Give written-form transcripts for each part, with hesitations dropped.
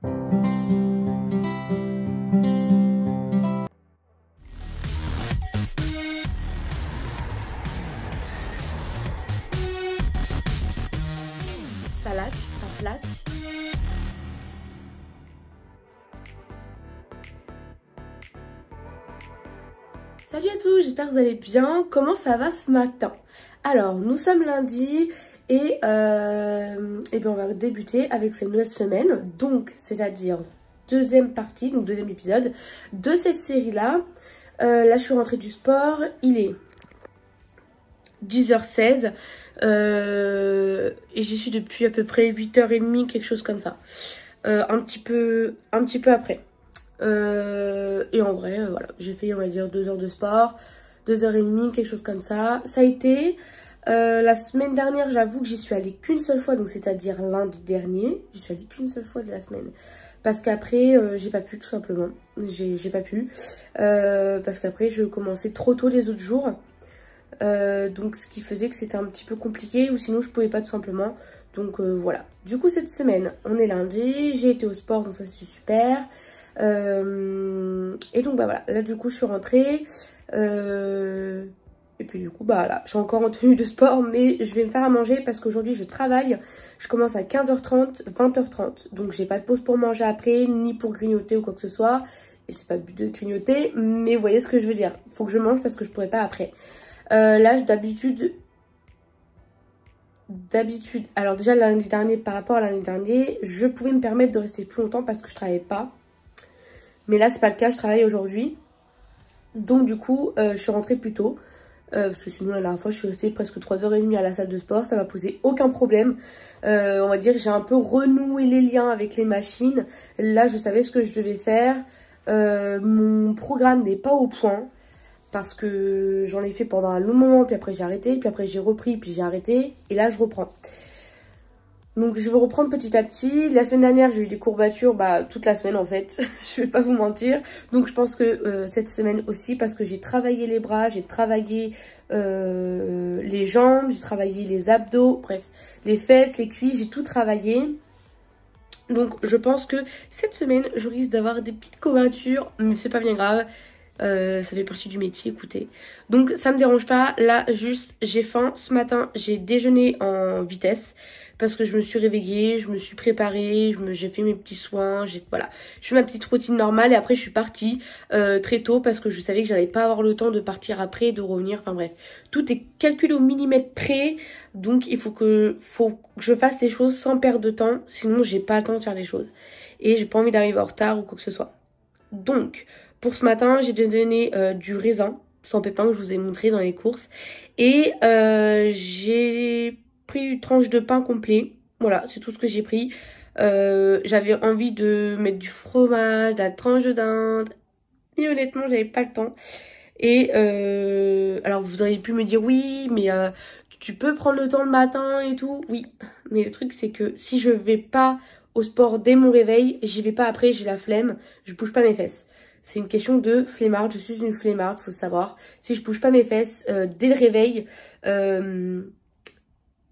Salade, un plat. Salut à tous, j'espère que vous allez bien. Comment ça va ce matin? Alors, nous sommes lundi et ben on va débuter avec cette nouvelle semaine. Donc, c'est-à-dire deuxième partie, donc deuxième épisode de cette série-là. Là, je suis rentrée du sport, il est 10h16 et j'y suis depuis à peu près 8h30, quelque chose comme ça. Un petit peu après. Et en vrai, voilà, j'ai fait, on va dire, 2 heures de sport, 2h30, quelque chose comme ça. Ça a été, la semaine dernière, j'avoue que j'y suis allée qu'une seule fois, donc c'est-à-dire lundi dernier. J'y suis allée qu'une seule fois de la semaine. Parce qu'après, j'ai pas pu, tout simplement. J'ai pas pu. Parce qu'après, je commençais trop tôt les autres jours. Donc ce qui faisait que c'était un petit peu compliqué, ou sinon je pouvais pas tout simplement. Donc voilà. Du coup, cette semaine, on est lundi, j'ai été au sport, donc ça c'est super. Et donc bah voilà, là du coup je suis rentrée et puis du coup bah là je suis encore en tenue de sport, mais je vais me faire à manger parce qu'aujourd'hui je travaille. Je commence à 15h30, 20h30, donc j'ai pas de pause pour manger après, ni pour grignoter ou quoi que ce soit. Et c'est pas le but de grignoter, mais vous voyez ce que je veux dire, faut que je mange parce que je pourrais pas après. Là d'habitude, alors déjà l'année dernière, par rapport à l'année dernière, je pouvais me permettre de rester plus longtemps parce que je travaillais pas. Mais là, c'est pas le cas, je travaille aujourd'hui. Donc, du coup, je suis rentrée plus tôt. Parce que sinon, la dernière fois, je suis restée presque 3h30 à la salle de sport. Ça m'a posé aucun problème. On va dire, j'ai un peu renoué les liens avec les machines. Là, je savais ce que je devais faire. Mon programme n'est pas au point. Parce que j'en ai fait pendant un long moment. Puis après, j'ai arrêté. Puis après, j'ai repris. Puis j'ai arrêté. Et là, je reprends. Donc je vais reprendre petit à petit. La semaine dernière j'ai eu des courbatures, bah toute la semaine en fait, je vais pas vous mentir. Donc je pense que cette semaine aussi, parce que j'ai travaillé les bras, j'ai travaillé les jambes, j'ai travaillé les abdos, bref, les fesses, les cuisses, j'ai tout travaillé. Donc je pense que cette semaine je risque d'avoir des petites courbatures, mais c'est pas bien grave. Ça fait partie du métier, écoutez. Donc ça me dérange pas. Là juste j'ai faim. Ce matin j'ai déjeuné en vitesse parce que je me suis réveillée, je me suis préparée, j'ai fait mes petits soins, voilà, je fais ma petite routine normale et après je suis partie très tôt parce que je savais que j'allais pas avoir le temps de partir après, de revenir, enfin bref. Tout est calculé au millimètre près, donc il faut que je fasse ces choses sans perdre de temps, sinon j'ai pas le temps de faire les choses. Et j'ai pas envie d'arriver en retard ou quoi que ce soit. Donc, pour ce matin, j'ai donné du raisin sans pépins que je vous ai montré dans les courses. Et j'ai pris une tranche de pain complet. Voilà, c'est tout ce que j'ai pris. J'avais envie de mettre du fromage, de la tranche de dinde. Et honnêtement, j'avais pas le temps. Et alors, vous auriez pu me dire oui, mais tu peux prendre le temps le matin et tout. Oui, mais le truc, c'est que si je vais pas au sport dès mon réveil, j'y vais pas après, j'ai la flemme, je bouge pas mes fesses. C'est une question de flemmarde, je suis une flemmarde, faut savoir. Si je bouge pas mes fesses dès le réveil,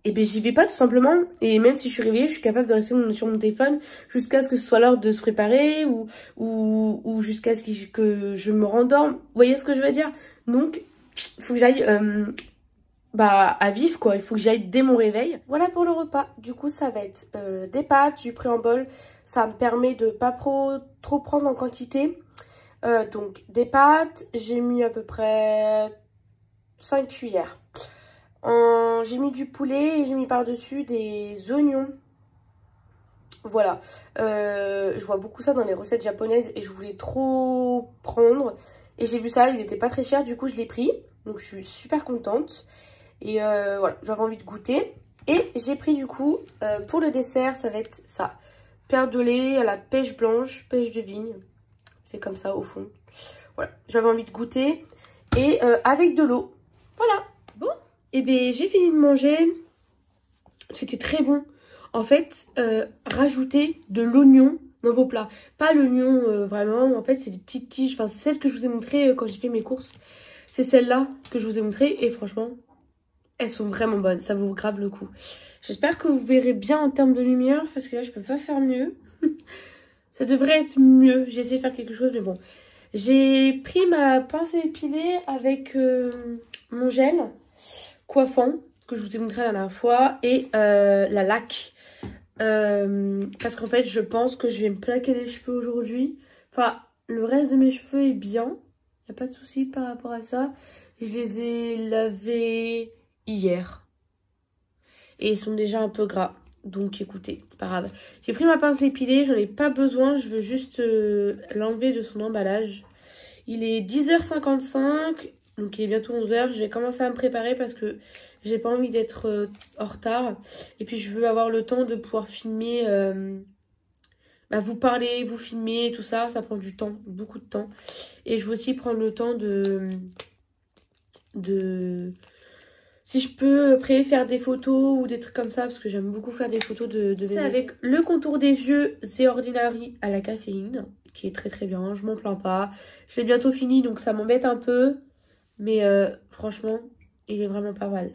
et ben j'y vais pas tout simplement. Et même si je suis réveillée, je suis capable de rester sur mon téléphone jusqu'à ce que ce soit l'heure de se préparer ou jusqu'à ce que je me rendorme. Vous voyez ce que je veux dire? Donc, il faut que j'aille à vif quoi, il faut que j'aille dès mon réveil. Voilà pour le repas. Du coup, ça va être des pâtes, j'ai pris en bol. Ça me permet de pas trop prendre en quantité. Donc des pâtes, j'ai mis à peu près 5 cuillères. J'ai mis du poulet et j'ai mis par-dessus des oignons. Voilà, je vois beaucoup ça dans les recettes japonaises et je voulais trop prendre. Et j'ai vu ça, il était pas très cher, du coup je l'ai pris. Donc je suis super contente. Et voilà, j'avais envie de goûter. Et j'ai pris du coup, pour le dessert, ça va être ça. Perle de lait à la pêche blanche, pêche de vigne. C'est comme ça au fond. Voilà, j'avais envie de goûter. Et avec de l'eau. Voilà. Bon, et bien j'ai fini de manger. C'était très bon. En fait, rajoutez de l'oignon dans vos plats. Pas l'oignon vraiment, en fait c'est des petites tiges. Enfin, c'est celle que je vous ai montré quand j'ai fait mes courses. C'est celle-là que je vous ai montré. Et franchement, elles sont vraiment bonnes. Ça vaut grave le coup. J'espère que vous verrez bien en termes de lumière. Parce que là, je peux pas faire mieux. Ça devrait être mieux. J'ai essayé de faire quelque chose, mais bon. J'ai pris ma pince à épiler avec mon gel coiffant, que je vous ai montré la dernière fois, et la laque. Parce qu'en fait, je pense que je vais me plaquer les cheveux aujourd'hui. Enfin, le reste de mes cheveux est bien. Il n'y a pas de souci par rapport à ça. Je les ai lavés hier. Et ils sont déjà un peu gras. Donc écoutez, c'est pas grave. J'ai pris ma pince épilée, j'en ai pas besoin. Je veux juste l'enlever de son emballage. Il est 10h55, donc il est bientôt 11h. Je vais commencer à me préparer parce que j'ai pas envie d'être en retard. Et puis je veux avoir le temps de pouvoir filmer, vous parler, vous filmer, tout ça. Ça prend du temps, beaucoup de temps. Et je veux aussi prendre le temps si je peux après faire des photos ou des trucs comme ça, parce que j'aime beaucoup faire des photos de bébé. C'est avec le contour des yeux The Ordinary à la caféine, qui est très très bien, je m'en plains pas. Je l'ai bientôt fini, donc ça m'embête un peu. Mais franchement, il est vraiment pas mal.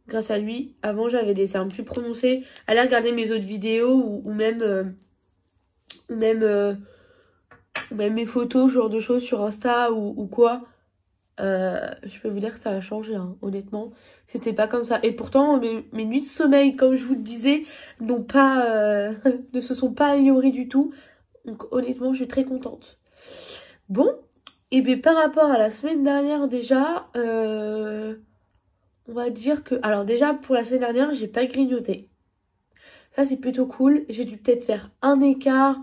Grâce à lui, avant j'avais des cernes plus prononcées. Allez regarder mes autres vidéos ou même mes photos, ce genre de choses sur Insta ou quoi. Je peux vous dire que ça a changé, hein, honnêtement. C'était pas comme ça. Et pourtant, mes nuits de sommeil, comme je vous le disais, n'ont pas, ne se sont pas améliorées du tout. Donc honnêtement, je suis très contente. Bon, et bien par rapport à la semaine dernière déjà, on va dire que... Alors déjà, pour la semaine dernière, j'ai pas grignoté. Ça, c'est plutôt cool. J'ai dû peut-être faire un écart,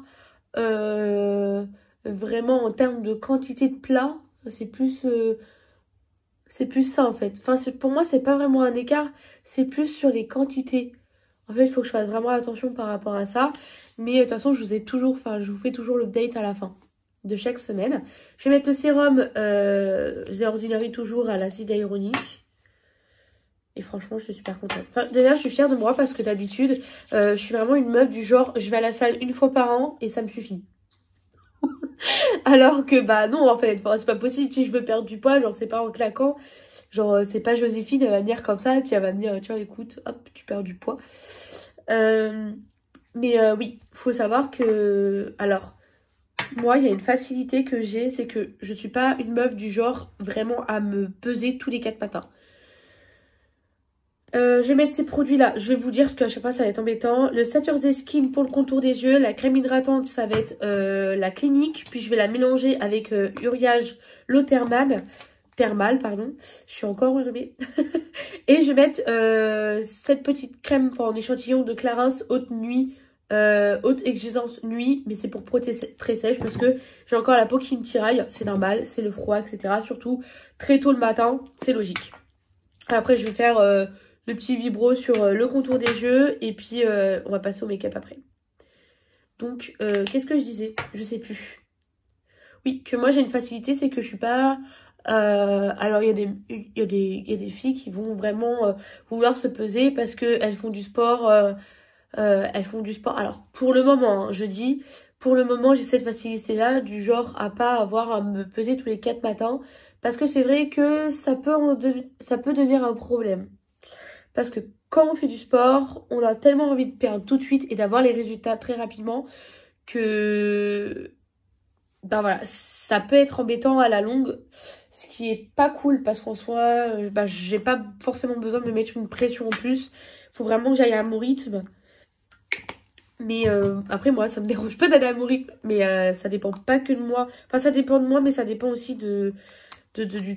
vraiment en termes de quantité de plats. C'est plus ça en fait. Enfin, pour moi, c'est pas vraiment un écart. C'est plus sur les quantités. En fait, il faut que je fasse vraiment attention par rapport à ça. Mais de toute façon, je vous fais toujours l'update à la fin de chaque semaine. Je vais mettre le sérum The Ordinary toujours à l'acide hyaluronique. Et franchement, je suis super contente. Enfin, déjà, je suis fière de moi parce que d'habitude, je suis vraiment une meuf du genre, je vais à la salle une fois par an et ça me suffit. Alors que bah non en fait, enfin, c'est pas possible. Si je veux perdre du poids, genre c'est pas en claquant, genre c'est pas Joséphine, elle va venir comme ça et puis elle va me dire tiens écoute hop tu perds du poids. Oui, faut savoir que alors moi il y a une facilité que j'ai, c'est que je suis pas une meuf du genre vraiment à me peser tous les 4 matins. Je vais mettre ces produits là, je vais vous dire parce qu'à chaque fois ça va être embêtant. Le Saturday Skin pour le contour des yeux, la crème hydratante ça va être la Clinique, puis je vais la mélanger avec Uriage l'eau thermale, pardon, je suis encore enrhumée. Et je vais mettre cette petite crème en échantillon de Clarins haute nuit, haute exigence nuit, mais c'est pour protéger très sèche parce que j'ai encore la peau qui me tiraille, c'est normal, c'est le froid etc. Surtout très tôt le matin, c'est logique. Après je vais faire... le petit vibro sur le contour des yeux. Et puis, on va passer au make-up après. Donc, qu'est-ce que je disais? Je sais plus. Oui, que moi, j'ai une facilité, c'est que je suis pas... alors, il y a des filles qui vont vraiment vouloir se peser parce qu'elles font du sport. Elles font du sport. Alors, pour le moment, hein, je dis... Pour le moment, j'ai cette facilité-là, du genre à pas avoir à me peser tous les 4 matins. Parce que c'est vrai que ça peut devenir un problème. Parce que quand on fait du sport, on a tellement envie de perdre tout de suite et d'avoir les résultats très rapidement que ben voilà, ça peut être embêtant à la longue, ce qui est pas cool parce qu'en soi, j'ai pas forcément besoin de me mettre une pression en plus. Faut vraiment que j'aille à mon rythme. Mais après moi, ça me dérange pas d'aller à mon rythme, mais ça dépend pas que de moi. Enfin, ça dépend de moi, mais ça dépend aussi du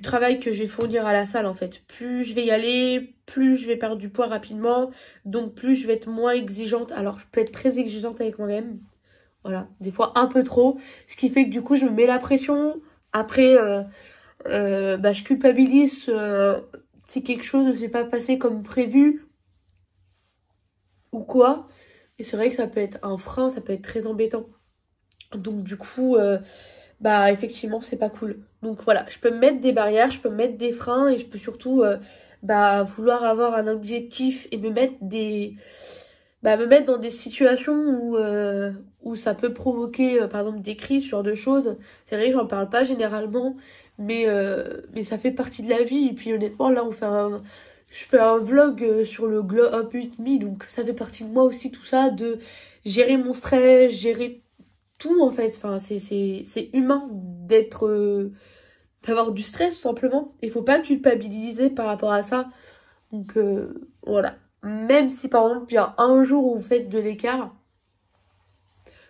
travail que je vais fournir à la salle en fait. Plus je vais y aller, plus je vais perdre du poids rapidement, donc plus je vais être moins exigeante. Alors je peux être très exigeante avec moi-même, voilà, des fois un peu trop, ce qui fait que du coup je me mets la pression. Après je culpabilise si quelque chose ne s'est pas passé comme prévu ou quoi, et c'est vrai que ça peut être un frein, ça peut être très embêtant. Donc du coup effectivement c'est pas cool. Donc voilà, je peux me mettre des barrières, je peux me mettre des freins et je peux surtout vouloir avoir un objectif et me mettre dans des situations où ça peut provoquer par exemple des crises, ce genre de choses. C'est vrai que j'en parle pas généralement, mais ça fait partie de la vie. Et puis honnêtement là on fait je fais un vlog sur le Glow Up With Me, donc ça fait partie de moi aussi tout ça, de gérer mon stress, gérer tout en fait. Enfin, c'est humain d'être, d'avoir du stress tout simplement. Il faut pas culpabiliser par rapport à ça. Donc voilà. Même si par exemple il y a un jour où vous faites de l'écart,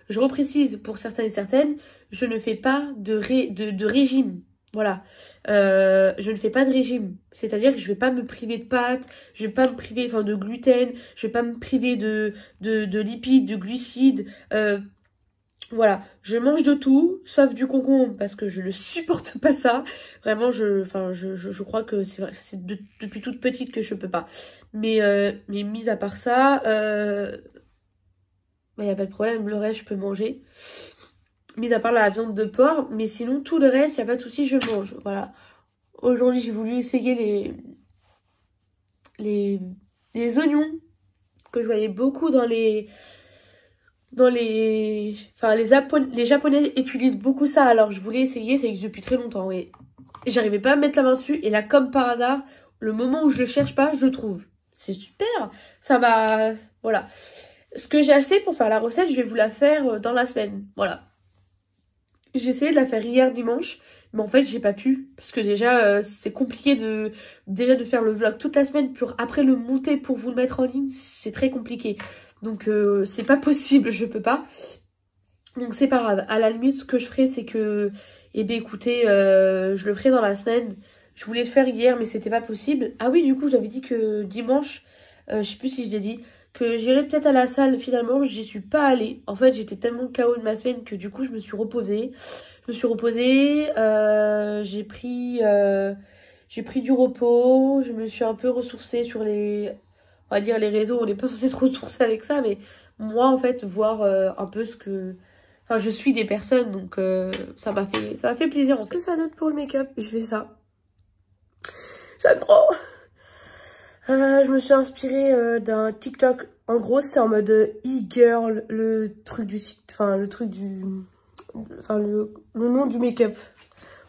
je reprécise pour certains et certaines, je ne fais pas de régime. Voilà. Je ne fais pas de régime. C'est-à-dire que je vais pas me priver de pâtes, je vais pas me priver de gluten, je vais pas me priver de lipides, de glucides. Voilà. Je mange de tout, sauf du concombre, parce que je ne supporte pas ça. Vraiment, je crois que c'est vrai, c'est depuis toute petite que je peux pas. Mais mis à part ça, il n'y a pas de problème, le reste je peux manger. Mis à part la viande de porc, mais sinon tout le reste, il n'y a pas de souci, je mange. Voilà. Aujourd'hui, j'ai voulu essayer les oignons que je voyais beaucoup dans les Japonais utilisent beaucoup ça. Alors je voulais essayer, ça existe depuis très longtemps et j'arrivais pas à mettre la main dessus. Et là, comme par hasard, le moment où je le cherche pas, je le trouve. C'est super. Ça va, voilà. Ce que j'ai acheté pour faire la recette, je vais vous la faire dans la semaine. Voilà. J'ai essayé de la faire hier dimanche, mais en fait j'ai pas pu. Parce que déjà c'est compliqué de faire le vlog toute la semaine pour après le monter pour vous le mettre en ligne. C'est très compliqué. Donc c'est pas possible, je peux pas. Donc c'est pas grave. À la limite ce que je ferai c'est que, eh bien écoutez, je le ferai dans la semaine. Je voulais le faire hier mais c'était pas possible. Ah oui, du coup j'avais dit que dimanche, je sais plus si je l'ai dit, que j'irais peut-être à la salle. Finalement j'y suis pas allée. En fait j'étais tellement KO de ma semaine que du coup je me suis reposée. J'ai pris du repos. Je me suis un peu ressourcée sur on va dire les réseaux. On n'est pas censé se ressourcer avec ça, mais moi en fait voir un peu ce que... Enfin je suis des personnes donc ça m'a fait plaisir. Ce que ça donne pour le make-up, je fais ça. J'aime trop. Je me suis inspirée d'un TikTok. En gros, c'est en mode e-girl, le nom du make-up.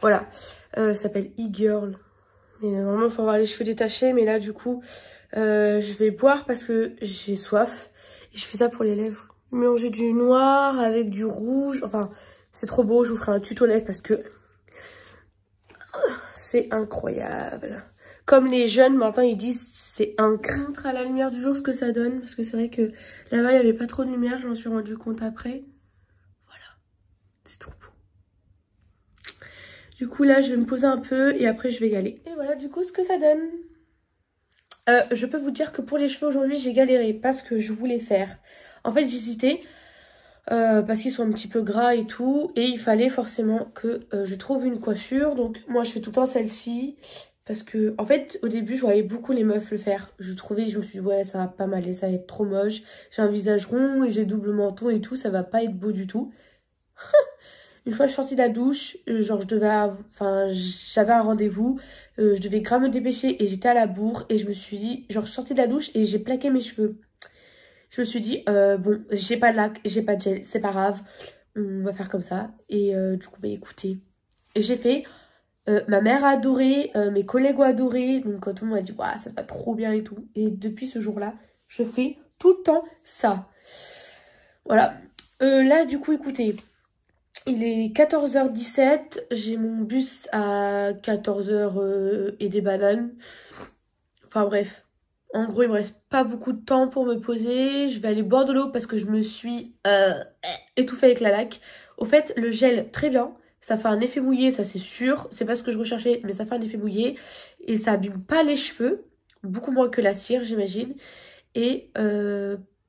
Voilà. Ça s'appelle e-girl. Mais normalement, il faut avoir les cheveux détachés. Mais là, du coup, je vais boire parce que j'ai soif. Et je fais ça pour les lèvres. Mélanger du noir avec du rouge. Enfin, c'est trop beau. Je vous ferai un tuto lèvres parce que c'est incroyable. Comme les jeunes, maintenant, ils disent c'est un crainte à la lumière du jour ce que ça donne. Parce que c'est vrai que là-bas, il n'y avait pas trop de lumière. Je m'en suis rendu compte après. Voilà. C'est trop beau. Du coup, là, je vais me poser un peu et après, je vais y aller. Et voilà, du coup, ce que ça donne. Je peux vous dire que pour les cheveux, aujourd'hui, j'ai galéré parce que je voulais faire. En fait, j'hésitais parce qu'ils sont un petit peu gras et tout. Et il fallait forcément que je trouve une coiffure. Donc, moi, je fais tout le temps celle-ci. Parce que, en fait, au début, je voyais beaucoup les meufs le faire. Je me suis dit, ouais, ça va pas m'aller, ça va être trop moche. J'ai un visage rond et j'ai double menton et tout, ça va pas être beau du tout. Une fois je suis sortie de la douche, genre j'avais un rendez-vous, je devais grave me dépêcher et j'étais à la bourre et je me suis dit, genre je suis sortie de la douche et j'ai plaqué mes cheveux. Je me suis dit, bon, j'ai pas de lac, j'ai pas de gel, c'est pas grave, on va faire comme ça. Et du coup, bah écoutez, j'ai fait, ma mère a adoré, mes collègues ont adoré, donc tout le monde m'a dit, ouais, ça va trop bien et tout. Et depuis ce jour-là, je fais tout le temps ça. Voilà. Là, du coup, écoutez... Il est 14h17, j'ai mon bus à 14h et des bananes. Enfin bref, en gros il me reste pas beaucoup de temps pour me poser. Je vais aller boire de l'eau parce que je me suis étouffée avec la laque. Au fait, le gel, très bien. Ça fait un effet mouillé, ça c'est sûr. C'est pas ce que je recherchais, mais ça fait un effet mouillé. Et ça abîme pas les cheveux. Beaucoup moins que la cire, j'imagine. Et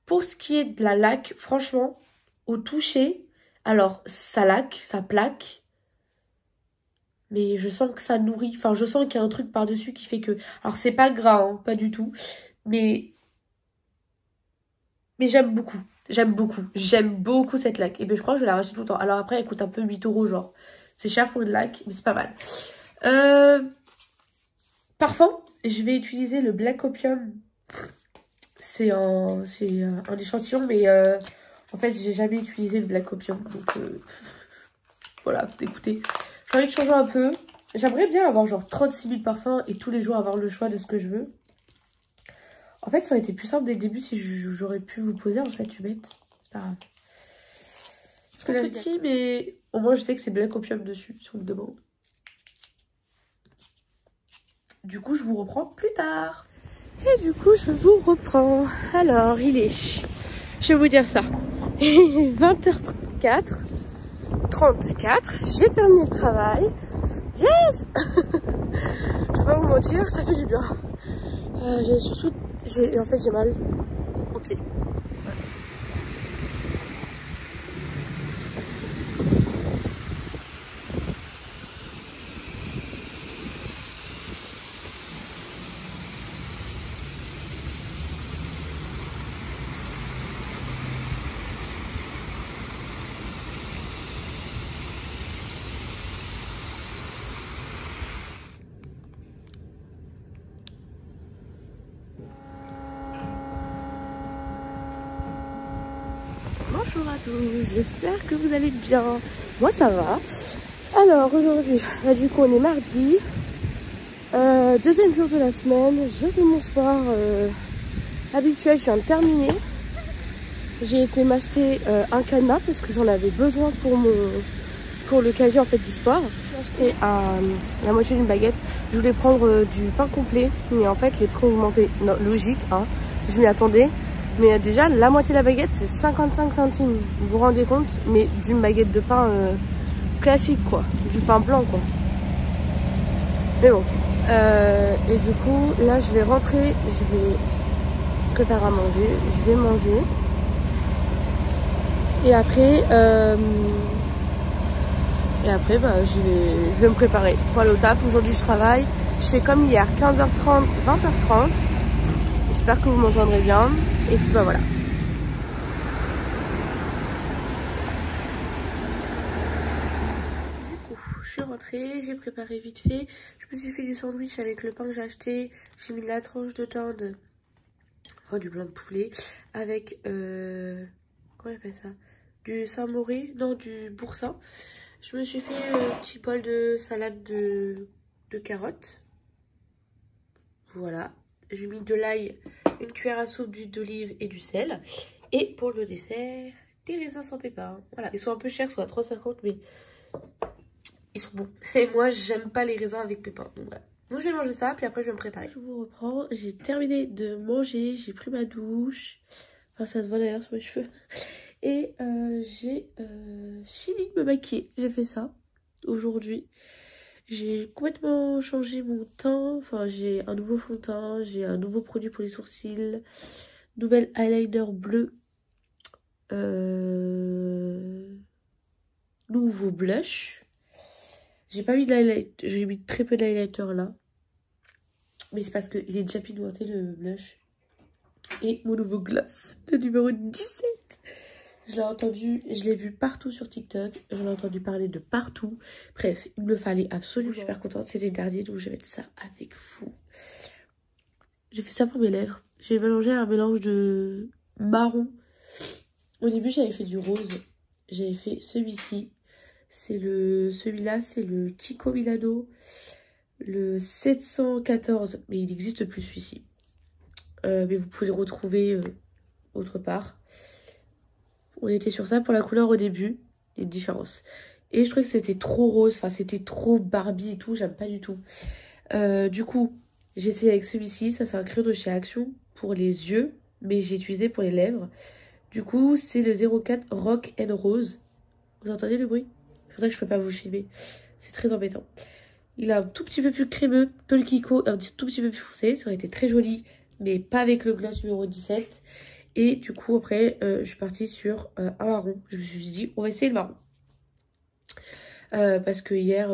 pour ce qui est de la laque, franchement, au toucher... Alors, ça laque, ça plaque. Mais je sens que ça nourrit. Enfin, je sens qu'il y a un truc par-dessus qui fait que... Alors, c'est pas gras, hein, pas du tout. Mais j'aime beaucoup. J'aime beaucoup. J'aime beaucoup cette laque. Et bien, je crois que je vais la racheter tout le temps. Alors après, elle coûte un peu 8 € genre. C'est cher pour une laque, mais c'est pas mal. Parfum, je vais utiliser le Black Opium. C'est un échantillon, mais... En fait, j'ai jamais utilisé le Black Opium, donc voilà, écoutez. J'ai envie de changer un peu. J'aimerais bien avoir genre 36 000 parfums et tous les jours avoir le choix de ce que je veux. En fait, ça aurait été plus simple dès le début si j'aurais pu vous poser. En fait, je suis bête. C'est pas grave. Parce que là, petit, mais au moins, je sais que c'est Black Opium dessus, si on me demande. Du coup, je vous reprends plus tard. Et du coup, je vous reprends. Alors, il est... Je vais vous dire ça. Il est 20h34. 34. J'ai terminé le travail. Yes. Je vais pas vous mentir, ça fait du bien. J'ai surtout... En fait, j'ai mal au pied. Bonjour à tous, j'espère que vous allez bien. Moi ça va. Alors aujourd'hui, du coup on est mardi, deuxième jour de la semaine. J'ai fait mon sport habituel, je viens de terminer. J'ai été m'acheter un cadenas parce que j'en avais besoin pour le casier en fait du sport. J'ai acheté la moitié d'une baguette. Je voulais prendre du pain complet, mais en fait les prix ont augmenté. Non, logique, hein, je m'y attendais. Mais déjà, la moitié de la baguette, c'est 55 centimes. Vous vous rendez compte? Mais d'une baguette de pain classique, quoi. Du pain blanc, quoi. Mais bon. Et du coup, là, je vais rentrer. Je vais préparer à manger. Je vais manger. Et après, bah, je vais me préparer pour aller au taf. Aujourd'hui, je travaille. Je fais comme hier, 15h30, 20h30. J'espère que vous m'entendrez bien. Et puis bah voilà. Du coup, je suis rentrée, j'ai préparé vite fait. Je me suis fait du sandwich avec le pain que j'ai acheté. J'ai mis la tranche de dinde, enfin du blanc de poulet, avec comment on appelle ça? Du Saint-Mauré, non du boursin. Je me suis fait un petit bol de salade de carottes. Voilà. J'ai mis de l'ail, une cuillère à soupe d'huile d'olive et du sel. Et pour le dessert, des raisins sans pépins. Voilà, ils sont un peu chers, ils sont à 3,50, mais ils sont bons. Et moi, j'aime pas les raisins avec pépins. Donc voilà. Donc je vais manger ça, puis après je vais me préparer. Je vous reprends. J'ai terminé de manger, j'ai pris ma douche. Enfin, ça se voit d'ailleurs sur mes cheveux. Et j'ai fini de me maquiller. J'ai fait ça aujourd'hui. J'ai complètement changé mon teint, enfin j'ai un nouveau fond de teint, j'ai un nouveau produit pour les sourcils, nouvel eyeliner bleu, nouveau blush. J'ai pas mis de highlight, j'ai mis très peu d'highlighter là, mais c'est parce qu'il est déjà pigmenté le blush. Et mon nouveau gloss, le numéro 17. Je l'ai entendu, je l'ai vu partout sur TikTok, j'en ai entendu parler de partout. Bref, il me fallait absolument, je suis super contente, c'était le dernier, donc je vais mettre ça avec vous. J'ai fait ça pour mes lèvres. J'ai mélangé un mélange de marron. Au début, j'avais fait du rose, j'avais fait celui-ci. Celui-là, c'est le Kiko Milano, le 714, mais il n'existe plus celui-ci. Mais vous pouvez le retrouver autre part. On était sur ça pour la couleur au début, les différences. Et je trouvais que c'était trop rose, enfin c'était trop Barbie et tout, j'aime pas du tout. Du coup, j'ai essayé avec celui-ci, ça c'est un crayon de chez Action pour les yeux, mais j'ai utilisé pour les lèvres. Du coup, c'est le 04 Rock and Rose. Vous entendez le bruit? C'est pour ça que je peux pas vous filmer, c'est très embêtant. Il a un tout petit peu plus crémeux que le Kiko, un tout petit peu plus foncé, ça aurait été très joli, mais pas avec le gloss numéro 17. Et du coup, après, je suis partie sur un marron. Je me suis dit, on va essayer le marron. Parce que hier,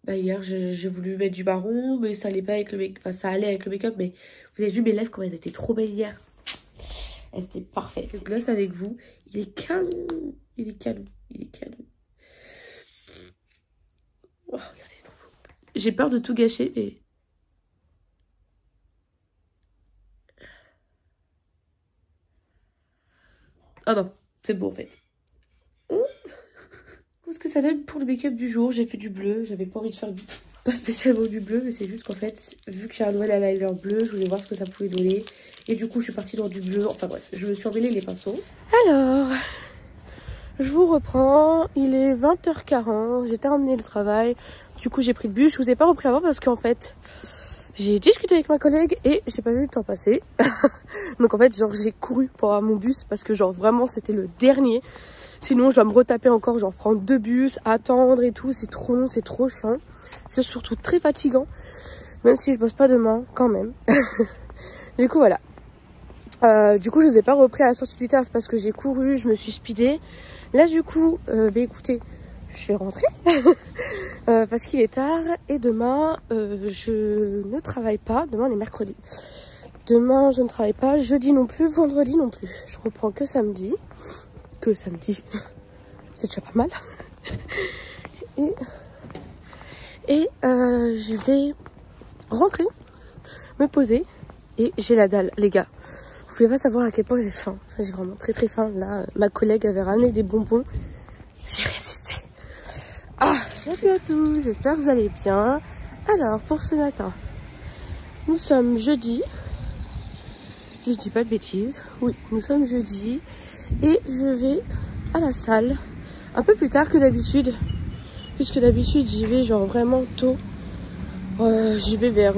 hier j'ai voulu mettre du marron, mais ça allait pas avec le make-up. Enfin, ça allait avec le make-up, mais vous avez vu mes lèvres, comment elles étaient trop belles hier. Elles étaient parfaites. Le gloss avec vous, il est canon. Il est canon. Il est canon. Oh, regardez, c'est trop beau. J'ai peur de tout gâcher, mais... Oh non, c'est beau en fait. Ce que ça donne pour le make-up du jour, j'ai fait du bleu, j'avais pas envie de faire du... pas spécialement du bleu, mais c'est juste qu'en fait, vu que j'ai un nouvel eyeliner bleu, je voulais voir ce que ça pouvait donner. Et du coup, je suis partie dans du bleu. Enfin bref, je me suis emmêlé les pinceaux. Alors, je vous reprends. Il est 20h40. J'ai terminé le travail. Du coup, j'ai pris le bus. Je vous ai pas repris avant parce qu'en fait, j'ai discuté avec ma collègue et j'ai pas vu le temps passer. Donc en fait, genre, j'ai couru pour avoir mon bus parce que genre vraiment, c'était le dernier. Sinon, je dois me retaper encore, genre prendre 2 bus, attendre et tout. C'est trop long, c'est trop chiant. C'est surtout très fatigant. Même si je bosse pas demain, quand même. Du coup, voilà. Du coup, je ne vous ai pas repris à la sortie du taf parce que j'ai couru, je me suis speedée. Là, du coup, bah écoutez, je vais rentrer. Parce qu'il est tard. Et demain, je ne travaille pas. Demain, on est mercredi. Demain, je ne travaille pas. Jeudi non plus, vendredi non plus. Je reprends que samedi. Que samedi. C'est déjà pas mal. Et je vais rentrer, me poser. Et j'ai la dalle, les gars. Vous pouvez pas savoir à quel point j'ai faim. Enfin, j'ai vraiment très très faim. Là, ma collègue avait ramené des bonbons. J'ai résisté. Ah, salut à tous. J'espère que vous allez bien. Alors, pour ce matin, nous sommes jeudi. Si je dis pas de bêtises. Oui, nous sommes jeudi. Et je vais à la salle un peu plus tard que d'habitude. Puisque d'habitude, j'y vais genre vraiment tôt. J'y vais vers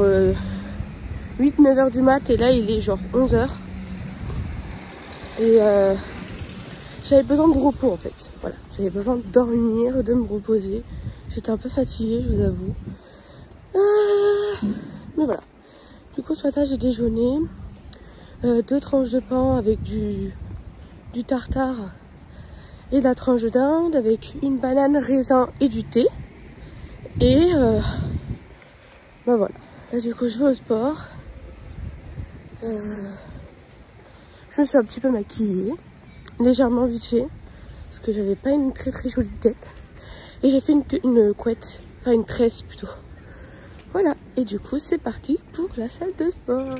8-9 heures du mat. Et là, il est genre 11 heures. Et j'avais besoin de repos en fait. Voilà, j'avais besoin de dormir, de me reposer. J'étais un peu fatiguée, je vous avoue. Mais voilà. Du coup, ce matin, j'ai déjeuné. 2 tranches de pain avec du tartare et de la tranche de dinde avec une banane, raisin et du thé. Et bah voilà. Là, du coup, je vais au sport. Je me suis un petit peu maquillée. Légèrement vite fait. Parce que j'avais pas une très très jolie tête. Et j'ai fait une couette. Enfin, une tresse plutôt. Voilà. Et du coup, c'est parti pour la salle de sport.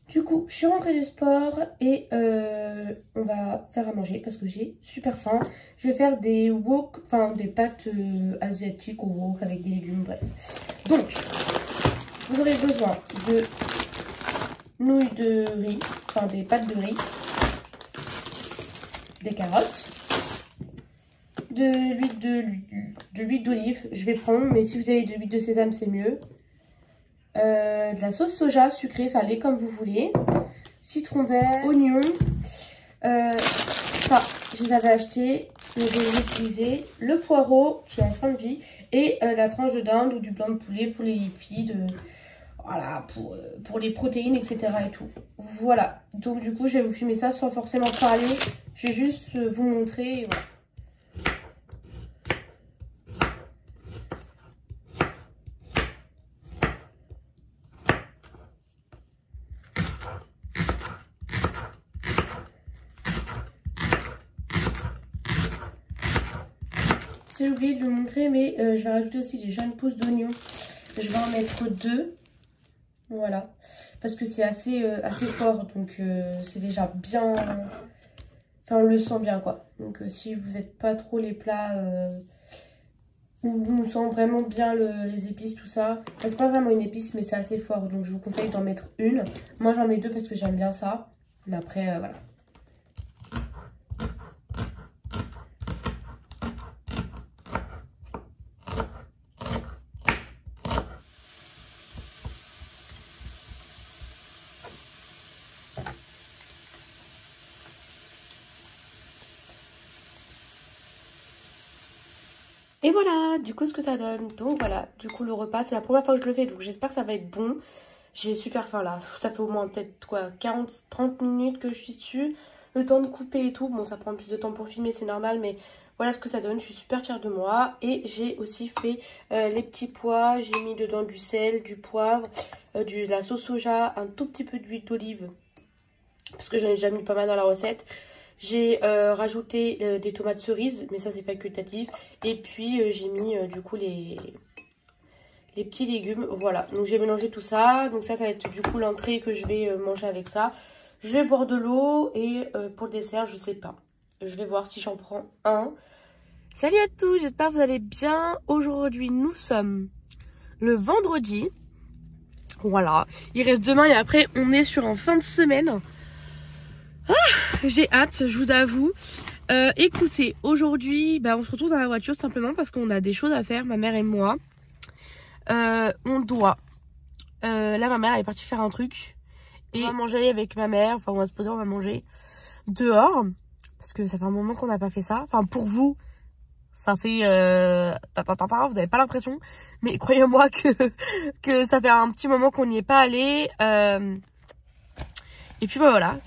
Du coup, je suis rentrée du sport et on va faire à manger parce que j'ai super faim. Je vais faire des wok, enfin des pâtes asiatiques au wok avec des légumes, bref. Donc, vous aurez besoin de nouilles de riz, enfin des pâtes de riz, des carottes, de l'huile d'olive, je vais prendre, mais si vous avez de l'huile de sésame, c'est mieux. De la sauce soja sucrée, salée comme vous voulez, citron vert, oignon, ça je les avais achetés, mais je vais les utiliser, le poireau qui est en fin de vie et la tranche de dinde ou du blanc de poulet pour les lipides, voilà, pour les protéines, etc. et tout. Voilà, donc du coup je vais vous filmer ça sans forcément parler, je vais juste vous montrer, voilà. J'ai oublié de le montrer, mais je vais rajouter aussi des jeunes pousses d'oignons. Je vais en mettre 2. Voilà. Parce que c'est assez fort. Donc c'est déjà bien... Enfin, on le sent bien, quoi. Donc si vous n'êtes pas trop les plats où on sent vraiment bien les épices, tout ça. Enfin, c'est pas vraiment une épice, mais c'est assez fort. Donc je vous conseille d'en mettre 1. Moi, j'en mets 2 parce que j'aime bien ça. Mais après, voilà. Et voilà, du coup, ce que ça donne. Donc voilà, du coup, le repas, c'est la première fois que je le fais. Donc j'espère que ça va être bon. J'ai super faim là. Ça fait au moins peut-être quoi, 40-30 minutes que je suis dessus. Le temps de couper et tout. Bon, ça prend plus de temps pour filmer, c'est normal. Mais voilà ce que ça donne. Je suis super fière de moi. Et j'ai aussi fait les petits pois. J'ai mis dedans du sel, du poivre, de la sauce soja, un tout petit peu d'huile d'olive. Parce que j'en ai déjà mis pas mal dans la recette. J'ai rajouté des tomates cerises, mais ça c'est facultatif. Et puis j'ai mis du coup les petits légumes. Voilà, donc j'ai mélangé tout ça. Donc ça va être du coup l'entrée que je vais manger avec ça. Je vais boire de l'eau et pour le dessert, je sais pas. Je vais voir si j'en prends un. Salut à tous, j'espère que vous allez bien. Aujourd'hui, nous sommes le vendredi. Voilà, il reste demain et après on est sur un fin de semaine. J'ai hâte, je vous avoue. Écoutez, aujourd'hui, on se retrouve dans la voiture simplement parce qu'on a des choses à faire, ma mère et moi. On doit... là, ma mère, elle est partie faire un truc. Et on va manger avec ma mère. Enfin, on va se poser, on va manger dehors. Parce que ça fait un moment qu'on n'a pas fait ça. Enfin, pour vous, ça fait... vous n'avez pas l'impression. Mais croyez-moi que ça fait un petit moment qu'on n'y est pas allé. Et puis, voilà.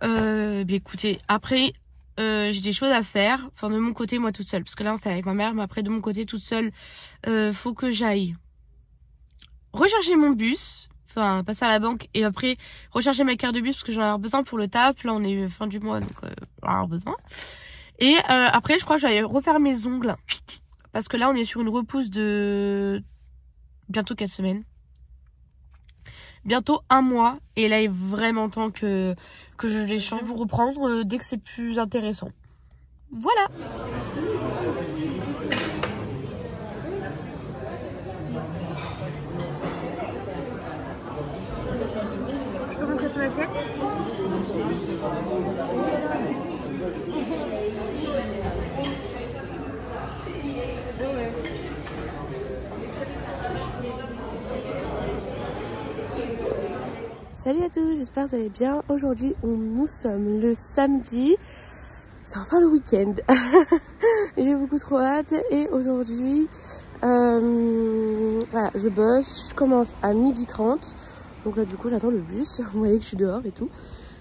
Écoutez, après j'ai des choses à faire, enfin de mon côté moi toute seule, parce que là on fait avec ma mère, mais après de mon côté toute seule, faut que j'aille recharger mon bus, enfin passer à la banque et après recharger ma carte de bus parce que j'en ai avoir besoin pour le taf. Là on est fin du mois donc j'en ai avoir besoin. Et après je crois que j'allais refaire mes ongles parce que là on est sur une repousse de bientôt 4 semaines. Bientôt 1 mois et là il est vraiment temps que je les change. Je vais vous reprendre dès que c'est plus intéressant. Voilà. Je peux montrer ton assiette ? Salut à tous, j'espère que vous allez bien. Aujourd'hui, nous sommes le samedi. C'est enfin le week-end. J'ai beaucoup trop hâte. Et aujourd'hui, voilà, je bosse. Je commence à 12h30. Donc là, du coup, j'attends le bus. Vous voyez que je suis dehors et tout.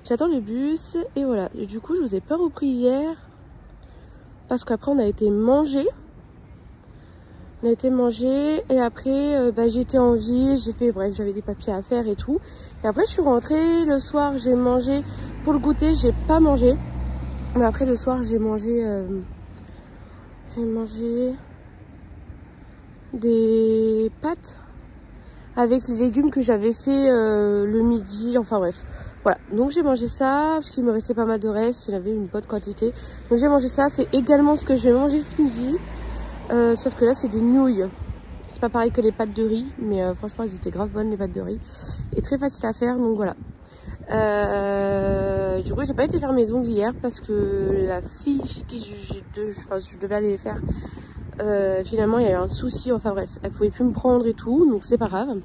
J'attends le bus. Et voilà. Et du coup, je vous ai pas repris hier. Parce qu'après, on a été manger. On a été manger. Et après, j'étais en ville. J'ai fait, bref, j'avais des papiers à faire et tout. Et après je suis rentrée, le soir j'ai mangé, pour le goûter j'ai pas mangé. Mais après le soir j'ai mangé des pâtes avec les légumes que j'avais fait le midi, enfin bref. Voilà, donc j'ai mangé ça, parce qu'il me restait pas mal de reste, j'avais une bonne quantité. Donc j'ai mangé ça, c'est également ce que je vais manger ce midi. Sauf que là c'est des nouilles. C'est pas pareil que les pâtes de riz, mais franchement elles étaient grave bonnes les pâtes de riz. Et très facile à faire, donc voilà. Du coup j'ai pas été faire mes ongles hier parce que la fille chez qui je devais aller les faire, finalement il y a eu un souci, enfin bref, elle pouvait plus me prendre et tout, donc c'est pas grave.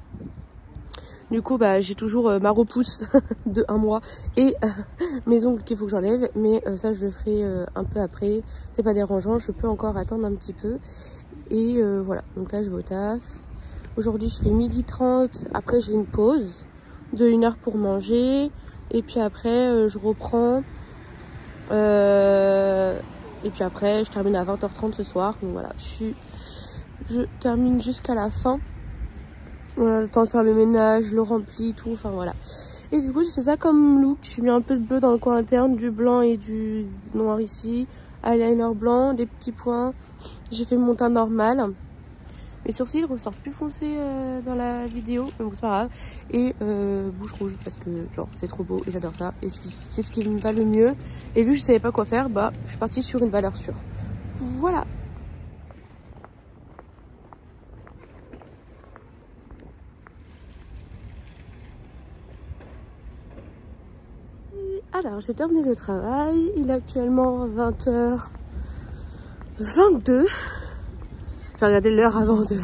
Du coup j'ai toujours ma repousse de 1 mois et mes ongles qu'il faut que j'enlève, mais ça je le ferai un peu après, c'est pas dérangeant, je peux encore attendre un petit peu. Et voilà, donc là je vais au taf. Aujourd'hui je fais 12h30, après j'ai une pause de 1 heure pour manger. Et puis après je reprends. Et puis après je termine à 20h30 ce soir. Donc voilà, je termine jusqu'à la fin. Voilà, le temps de faire le ménage, le rempli, tout, enfin voilà. Et du coup j'ai fait ça comme look. Je suis mis un peu de bleu dans le coin interne, du blanc et du noir ici. Eyeliner blanc, des petits points. J'ai fait mon teint normal. Mes sourcils ressortent plus foncés dans la vidéo, donc c'est pas grave. Et bouche rouge parce que genre c'est trop beau et j'adore ça. Et c'est ce qui me va le mieux. Et vu que je savais pas quoi faire, je suis partie sur une valeur sûre. Voilà. Alors j'ai terminé le travail. Il est actuellement 20h22. J'ai regardé l'heure avant de...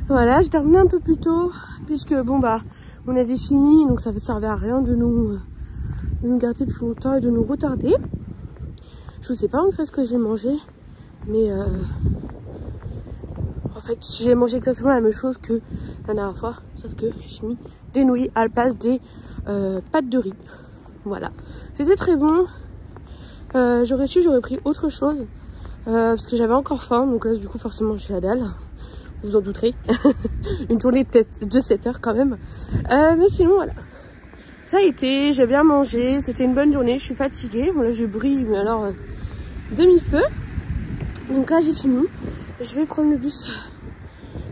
Voilà, j'ai terminé un peu plus tôt, puisque on avait fini, donc ça ne servait à rien de nous garder plus longtemps et de nous retarder. Je vous sais pas montrer ce que j'ai mangé, mais En fait, j'ai mangé exactement la même chose que la dernière fois, sauf que j'ai mis des nouilles à la place des pâtes de riz. Voilà, c'était très bon. J'aurais pris autre chose parce que j'avais encore faim, donc là du coup forcément j'ai la dalle, vous en douterez. Une journée de 7 heures quand même. Mais sinon voilà, ça a été, j'ai bien mangé, c'était une bonne journée, je suis fatiguée. Bon là je brille, mais alors demi-feu. Donc là j'ai fini, je vais prendre le bus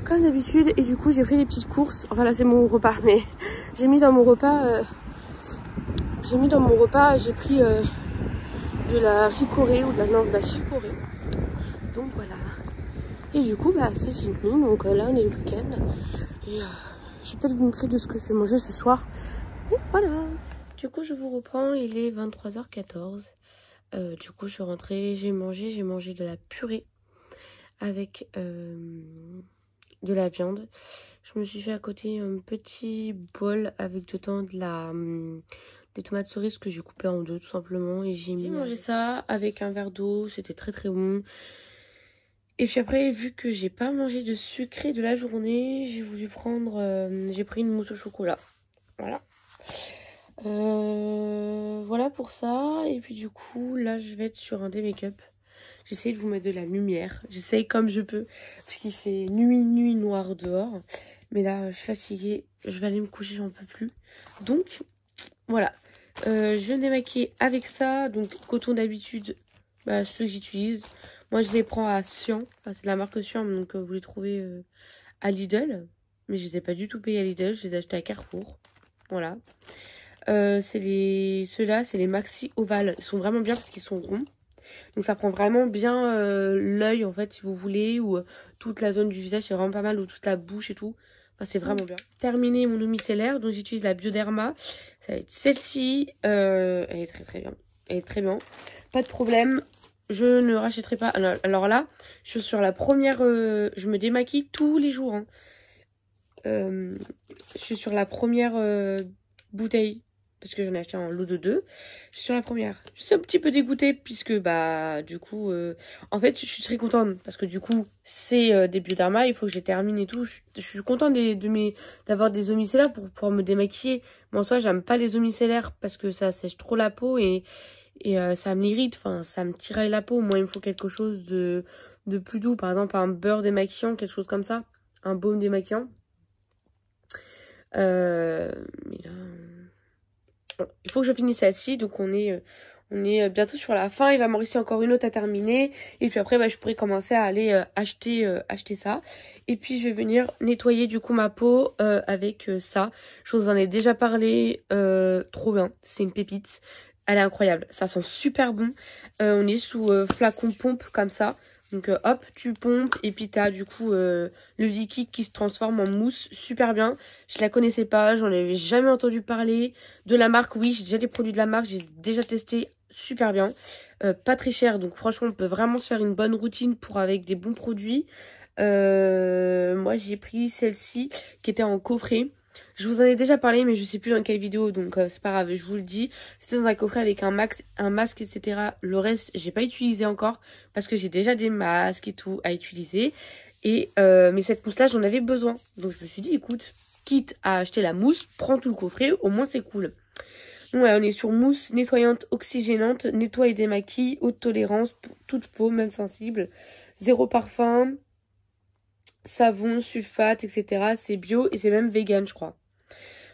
comme d'habitude et du coup j'ai pris les petites courses. Enfin là c'est mon repas, mais j'ai mis dans mon repas, j'ai pris de la chicorée ou de la chicorée. Donc voilà. Et du coup bah c'est fini. Donc là on est le week-end. Et je vais peut-être vous montrer de ce que je vais manger ce soir. Et voilà. Du coup je vous reprends, il est 23h14. Du coup je suis rentrée, j'ai mangé de la purée avec de la viande. Je me suis fait à côté un petit bol avec dedans des tomates cerises que j'ai coupées en deux tout simplement. Et j'ai mangé ça avec un verre d'eau, c'était très très bon. Et puis après, vu que j'ai pas mangé de sucré de la journée, j'ai voulu prendre, j'ai pris une mousse au chocolat. Voilà. Voilà pour ça. Et puis du coup, là je vais être sur un des make-up. J'essaye de vous mettre de la lumière. J'essaye comme je peux. Parce qu'il fait nuit noire dehors. Mais là, je suis fatiguée. Je vais aller me coucher, j'en peux plus. Donc, voilà. Je vais me démaquiller avec ça. Donc, coton d'habitude, bah, ceux que j'utilise. Moi, je les prends à Sian. Enfin, c'est de la marque Sian. Donc, vous les trouvez à Lidl. Mais je les ai pas du tout payés à Lidl. Je les ai achetés à Carrefour. Voilà. Ceux-là, c'est les Maxi Oval. Ils sont vraiment bien parce qu'ils sont ronds. Donc ça prend vraiment bien l'œil en fait si vous voulez, ou toute la zone du visage, c'est vraiment pas mal, ou toute la bouche et tout. Enfin c'est vraiment bien. Terminé mon eau micellaire, donc j'utilise la Bioderma. Ça va être celle-ci. Elle est très très bien. Elle est très bien. Pas de problème. Je ne rachèterai pas. Alors là, je suis sur la première... je me démaquille tous les jours. Hein. Je suis sur la première bouteille. Parce que j'en ai acheté un lot de 2. Je suis sur la première. Je suis un petit peu dégoûtée puisque bah du coup en fait je suis très contente parce que du coup c'est des Bioderma, il faut que je les termine et tout. Je suis contente d'avoir des eaux micellaires pour pouvoir me démaquiller. Mais en soi j'aime pas les eaux micellaires parce que ça sèche trop la peau et ça m'irrite, enfin ça me tiraille la peau. Moi il me faut quelque chose de plus doux, par exemple un beurre démaquillant, quelque chose comme ça, un baume démaquillant. Mais là... Bon, il faut que je finisse celle-ci, donc on est bientôt sur la fin. Il va m'en rester encore une autre à terminer. Et puis après, bah, je pourrais commencer à aller acheter ça. Et puis, je vais venir nettoyer du coup ma peau avec ça. Je vous en ai déjà parlé. Trop bien. C'est une pépite. Elle est incroyable. Ça sent super bon. On est sous flacon pompe comme ça. Donc hop, tu pompes et puis tu as du coup le liquide qui se transforme en mousse, super bien. Je la connaissais pas, j'en avais jamais entendu parler. De la marque, oui, j'ai déjà les produits de la marque, j'ai déjà testé, super bien. Pas très cher, donc franchement on peut vraiment se faire une bonne routine pour avec des bons produits. Moi j'ai pris celle-ci qui était en coffret. Je vous en ai déjà parlé mais je sais plus dans quelle vidéo, donc c'est pas grave, je vous le dis. C'était dans un coffret avec un masque, etc. Le reste j'ai pas utilisé encore parce que j'ai déjà des masques et tout à utiliser. Et mais cette mousse là j'en avais besoin, donc je me suis dit écoute, quitte à acheter la mousse, prends tout le coffret, au moins c'est cool. Donc voilà, on est sur mousse nettoyante oxygénante, nettoie et démaquille, haute tolérance pour toute peau, même sensible, zéro parfum, savon, sulfate, etc. C'est bio et c'est même vegan, je crois.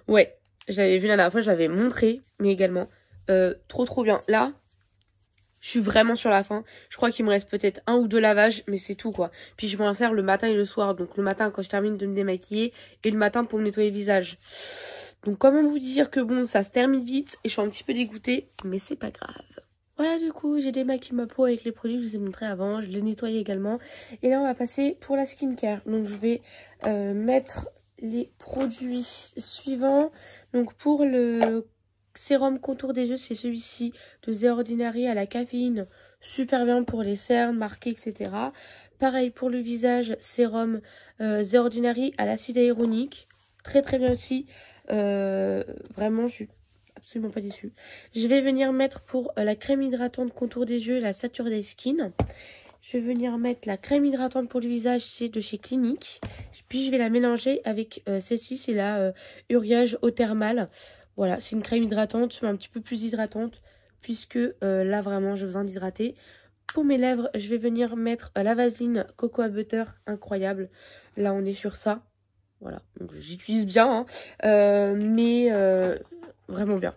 Ouais, je l'avais vu la dernière fois, je l'avais montré, mais également. Trop bien. Là, je suis vraiment sur la fin. Je crois qu'il me reste peut-être 1 ou 2 lavages, mais c'est tout, quoi. Puis je m'en sers le matin et le soir. Donc le matin quand je termine de me démaquiller et le matin pour me nettoyer le visage. Donc comment vous dire que bon, ça se termine vite et je suis un petit peu dégoûtée, mais c'est pas grave. Voilà, du coup, j'ai démaquillé ma peau avec les produits que je vous ai montrés avant. Je l'ai nettoyé également. Et là, on va passer pour la skincare. Donc, je vais mettre les produits suivants. Donc, pour le sérum contour des yeux, c'est celui-ci de The Ordinary à la caféine. Super bien pour les cernes, marquées, etc. Pareil pour le visage, sérum The Ordinary à l'acide hyaluronique. Très, très bien aussi. Vraiment, je suis absolument pas déçue. Je vais venir mettre pour la crème hydratante contour des yeux, la Saturday Skin. Je vais venir mettre la crème hydratante pour le visage, c'est de chez Clinique. Puis je vais la mélanger avec celle-ci, c'est la Uriage Eau Thermale. Voilà, c'est une crème hydratante, mais un petit peu plus hydratante, puisque là vraiment j'ai besoin d'hydrater. Pour mes lèvres, je vais venir mettre la Vaseline Cocoa Butter, incroyable. Là on est sur ça. Voilà, donc j'utilise bien, hein, mais vraiment bien.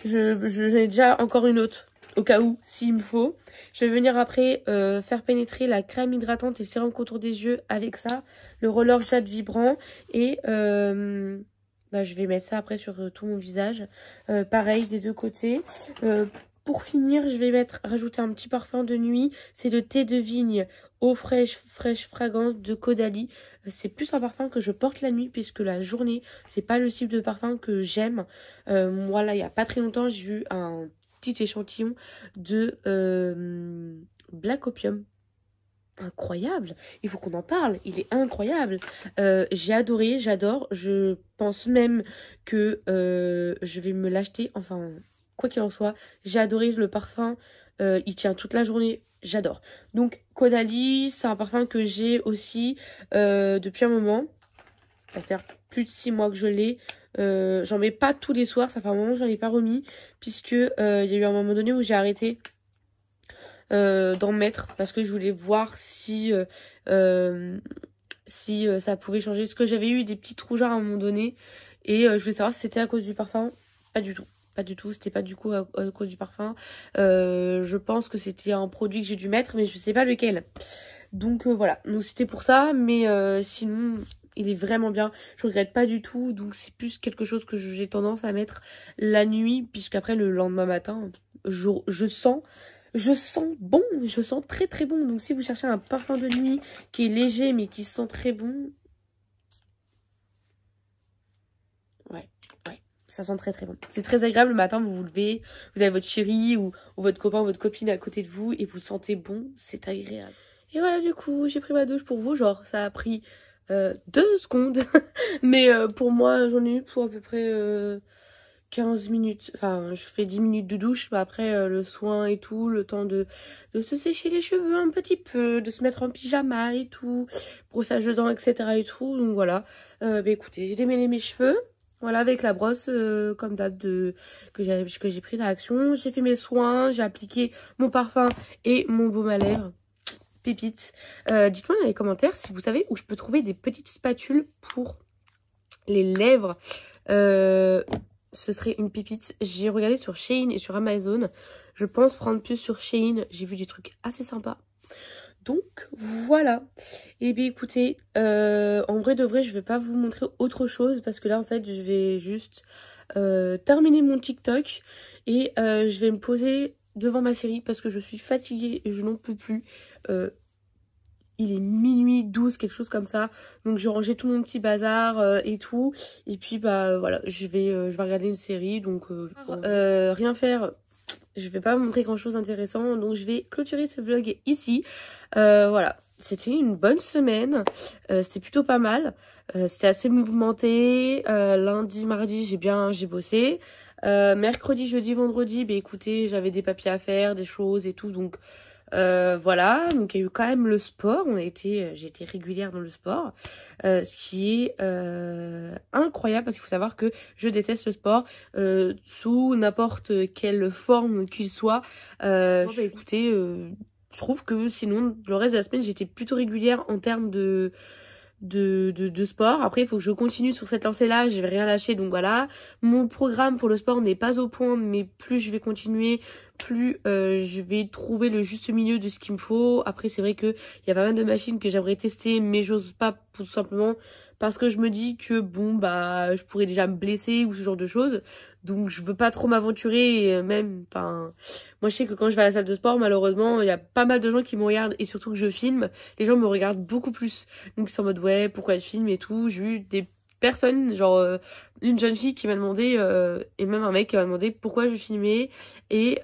J'ai déjà encore une autre, au cas où, s'il me faut. Je vais venir après faire pénétrer la crème hydratante et sérum contour des yeux avec ça. Le roller jade vibrant. Et je vais mettre ça après sur tout mon visage. Pareil, des deux côtés. Pour finir, je vais rajouter un petit parfum de nuit. C'est de thé de vigne eau fraîche fragrance de Caudalie. C'est plus un parfum que je porte la nuit puisque la journée, c'est pas le type de parfum que j'aime. Moi là, il y a pas très longtemps, j'ai eu un petit échantillon de Black Opium. Incroyable, il faut qu'on en parle, il est incroyable. J'ai adoré, j'adore. Je pense même que je vais me l'acheter, enfin... Quoi qu'il en soit, j'ai adoré le parfum. Il tient toute la journée. J'adore. Donc, Caudalie, c'est un parfum que j'ai aussi depuis un moment. Ça fait plus de 6 mois que je l'ai. J'en mets pas tous les soirs. Ça fait un moment que j'en ai pas remis. Puisque il y a eu un moment donné où j'ai arrêté d'en mettre. Parce que je voulais voir si ça pouvait changer. Parce que j'avais eu des petites rougeurs à un moment donné. Et je voulais savoir si c'était à cause du parfum. Pas du tout. Pas du tout, c'était pas du coup à cause du parfum. Je pense que c'était un produit que j'ai dû mettre, mais je sais pas lequel. Donc voilà, donc c'était pour ça, mais sinon il est vraiment bien. Je regrette pas du tout, donc c'est plus quelque chose que j'ai tendance à mettre la nuit, puisqu'après le lendemain matin, je sens bon, je sens très très bon. Donc si vous cherchez un parfum de nuit qui est léger mais qui sent très bon, ça sent très très bon. C'est très agréable le matin, vous vous levez, vous avez votre chérie ou votre copain ou votre copine à côté de vous et vous sentez bon, c'est agréable. Et voilà, du coup, j'ai pris ma douche pour vous, genre ça a pris 2 secondes. Mais pour moi, j'en ai eu pour à peu près 15 minutes. Enfin, je fais 10 minutes de douche, mais après le soin et tout, le temps de se sécher les cheveux un petit peu, de se mettre en pyjama et tout, brossage de dents, etc. et tout. Donc voilà, écoutez, j'ai démêlé mes cheveux. Voilà, avec la brosse comme d'hab que j'ai prise à Action. J'ai fait mes soins, j'ai appliqué mon parfum et mon baume à lèvres. Pépite. Dites-moi dans les commentaires si vous savez où je peux trouver des petites spatules pour les lèvres. Ce serait une pépite. J'ai regardé sur Shein et sur Amazon. Je pense prendre plus sur Shein. J'ai vu des trucs assez sympas. Donc voilà. Et bien écoutez, en vrai de vrai, je vais pas vous montrer autre chose parce que là en fait je vais juste terminer mon TikTok et je vais me poser devant ma série parce que je suis fatiguée et je n'en peux plus. Il est minuit 12, quelque chose comme ça. Donc j'ai rangé tout mon petit bazar et tout. Et puis bah voilà, je vais regarder une série. Donc rien faire. Je vais pas vous montrer grand chose d'intéressant, donc je vais clôturer ce vlog ici. Voilà, c'était une bonne semaine, c'était plutôt pas mal, c'était assez mouvementé. Lundi, mardi, j'ai bossé. Mercredi, jeudi, vendredi, écoutez, j'avais des papiers à faire, des choses et tout, donc voilà. Donc il y a eu quand même le sport, j'ai été régulière dans le sport, ce qui est incroyable parce qu'il faut savoir que je déteste le sport sous n'importe quelle forme qu'il soit. Écoutez, je trouve que sinon le reste de la semaine j'étais plutôt régulière en termes de sport. Après il faut que je continue sur cette lancée là, je vais rien lâcher, donc voilà. Mon programme pour le sport n'est pas au point, mais plus je vais continuer, plus je vais trouver le juste milieu de ce qu'il me faut. Après c'est vrai que il y a pas mal de machines que j'aimerais tester, mais j'ose pas tout simplement parce que je me dis que bon bah je pourrais déjà me blesser ou ce genre de choses. Donc je veux pas trop m'aventurer et même, enfin, moi je sais que quand je vais à la salle de sport, malheureusement, il y a pas mal de gens qui me regardent et surtout que je filme, les gens me regardent beaucoup plus. Donc ils sont en mode ouais, pourquoi je filme et tout. J'ai eu des personnes, genre une jeune fille qui m'a demandé, et même un mec qui m'a demandé pourquoi je filmais et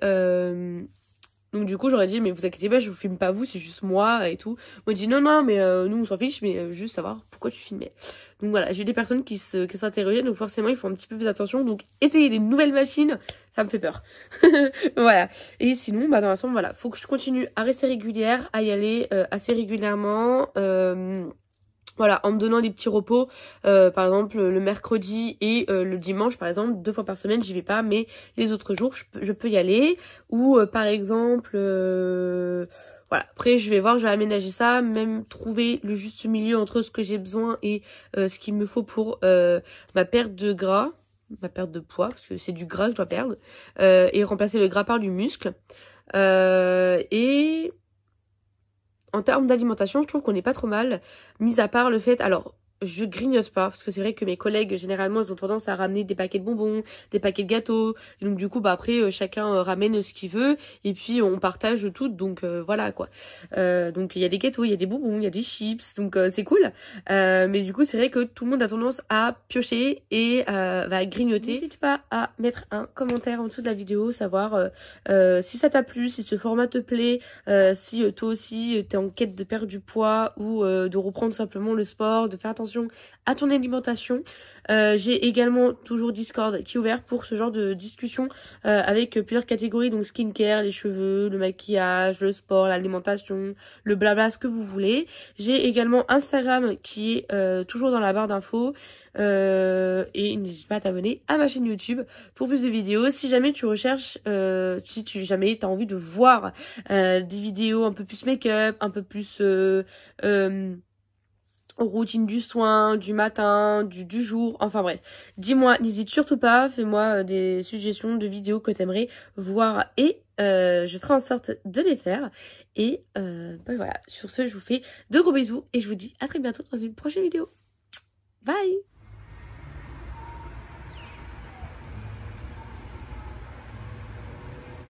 Donc du coup j'aurais dit mais vous inquiétez pas, je vous filme pas vous, c'est juste moi et tout. Moi dit non mais nous on s'en fiche, mais juste savoir pourquoi tu filmais. Donc voilà, j'ai des personnes qui s'interrogeaient, donc forcément ils font un petit peu plus attention. Donc essayer des nouvelles machines, ça me fait peur. Voilà. Et sinon bah dans l'ensemble voilà, faut que je continue à rester régulière, à y aller assez régulièrement. Voilà, en me donnant des petits repos, par exemple le mercredi et le dimanche, par exemple, 2 fois par semaine, j'y vais pas, mais les autres jours, je peux y aller. Ou par exemple, voilà, après je vais voir, je vais aménager ça, même trouver le juste milieu entre ce que j'ai besoin et ce qu'il me faut pour ma perte de gras, ma perte de poids, parce que c'est du gras que je dois perdre, et remplacer le gras par du muscle. Et... En termes d'alimentation, je trouve qu'on n'est pas trop mal, mis à part le fait... Alors, je grignote pas, parce que c'est vrai que mes collègues, généralement, ils ont tendance à ramener des paquets de bonbons, des paquets de gâteaux. Et donc, du coup, bah après, chacun ramène ce qu'il veut. Et puis, on partage tout. Donc, voilà, quoi. Donc, il y a des gâteaux, il y a des bonbons, il y a des chips. Donc, c'est cool. Mais du coup, c'est vrai que tout le monde a tendance à piocher et va grignoter. N'hésite pas à mettre un commentaire en dessous de la vidéo, savoir si ça t'a plu, si ce format te plaît, si toi aussi, t'es en quête de perdre du poids ou de reprendre simplement le sport, de faire attention à ton alimentation. J'ai également toujours Discord qui est ouvert pour ce genre de discussion avec plusieurs catégories, donc skincare, les cheveux, le maquillage, le sport, l'alimentation, le blabla, ce que vous voulez. J'ai également Instagram qui est toujours dans la barre d'infos. Et n'hésite pas à t'abonner à ma chaîne YouTube pour plus de vidéos. Si jamais tu recherches, si jamais t'as envie de voir des vidéos un peu plus make-up, un peu plus routine du soin, du matin, du jour, enfin bref. Dis-moi, n'hésite surtout pas, fais-moi des suggestions de vidéos que t'aimerais voir et je ferai en sorte de les faire. Et bah voilà, sur ce, je vous fais de gros bisous et je vous dis à très bientôt dans une prochaine vidéo. Bye!